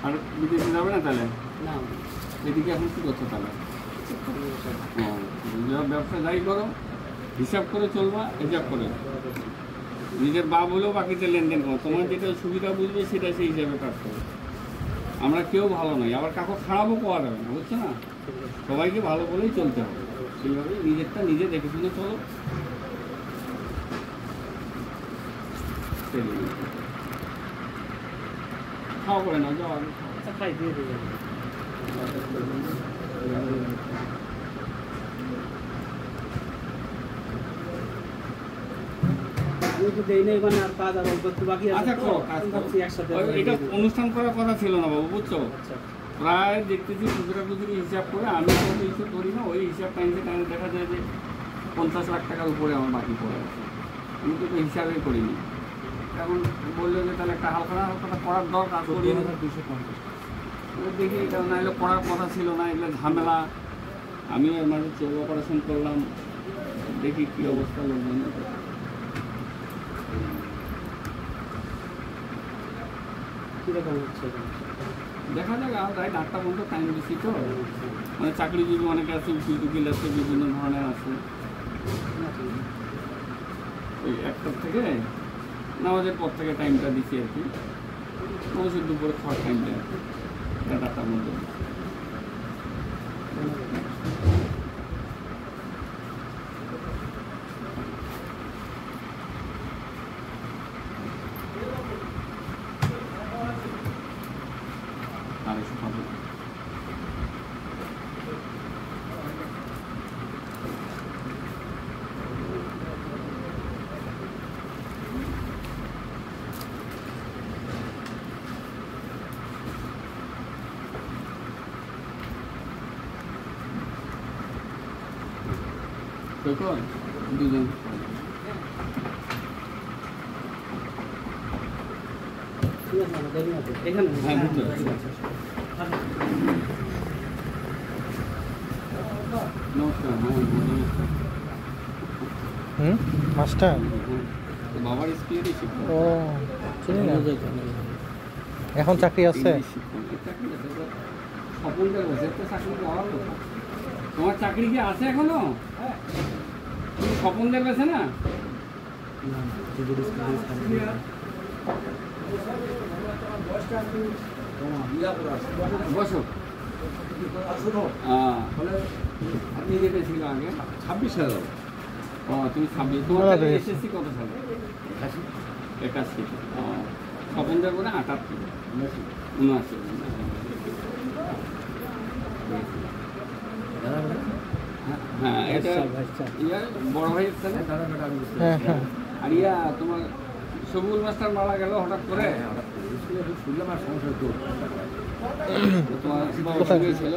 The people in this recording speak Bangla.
আর বিদেশে যাবে না তাহলে? না, এদিকে এখন কী করছো তাহলে? ব্যবসা যাই করো হিসাব করে চলবা, হিসাব করে নিজের বাপ হলেও বাকিতে লেনদেন করো, তোমার যেটা সুবিধা বুঝবে সেটা সেই হিসাবে কাজ করো। আমরা কেউ ভালো নই, আবার কাউকে খারাপও পাওয়া যাবে না, বুঝছো না? সবাইকে ভালো বলেই চলতে হবে, সেইভাবে নিজেরটা নিজে দেখে শুনে চলো। খাওয়া করে না যাও আগে খাই দিয়ে দেবে। এটা অনুষ্ঠান করার কথা ছিল না বাবু, বুঝছো? প্রায় দেখতেছি খুচরা খুচরি হিসাব করে, আমি তো হিসাব ধরি না, ওই হিসাব টাইমে টাইমে দেখা যায় যে 50 লাখ টাকার উপরে আমার বাকি পড়ে আছে। আমি তো হিসাবেই করিনি। এখন বললো যে তাহলে একটা হালকা হালকাটা করার দরকার, করি 250 দেখি। এটা নাহলে করার কথা ছিল না, এগুলো ঝামেলা। আমি এর মাঝে চোখ অপারেশন করলাম, দেখি কী অবস্থা লোকজন। দেখা যাক, আর রাত 8টা পর্যন্ত টাইম দিচ্ছি তো। মানে চাকরিজীবী অনেকে আছে, উকিল আছে, বিভিন্ন ধরনের আছে। ওই 1টা থেকে নামাজের পর থেকে টাইমটা দিচ্ছি আর কি, অবশ্যই দুপুরে খাওয়ার টাইমটা 8টার মধ্যে। দুজন এখানে হ্যাঁ বুঝতে নমস্কার। হ্যাঁ মাস্টার বাবার স্কুলেরই শিক্ষক। ও চিনি না, এখন চাকরি আছে? স্বপনদের বসে তো চাকরি পাওয়ার কথা। তোমার চাকরি কি আছে এখনো? তুমি স্বপনদের কাছে না? বসো। আপনি যেটা ছিল আগে 26 সালে। ও তুমি 26। তোমার এসএসসি কত সালে? 81। ও স্বপনদের করে 78, 79। হ্যাঁ এটা ইয়ার বড় ভাইয়ের ছেলে। আর ইয়া তোমার সবুল মাস্টার মারা গেল হঠাৎ করে, শুনলাম আর সমস্যা তো তোমার ছিল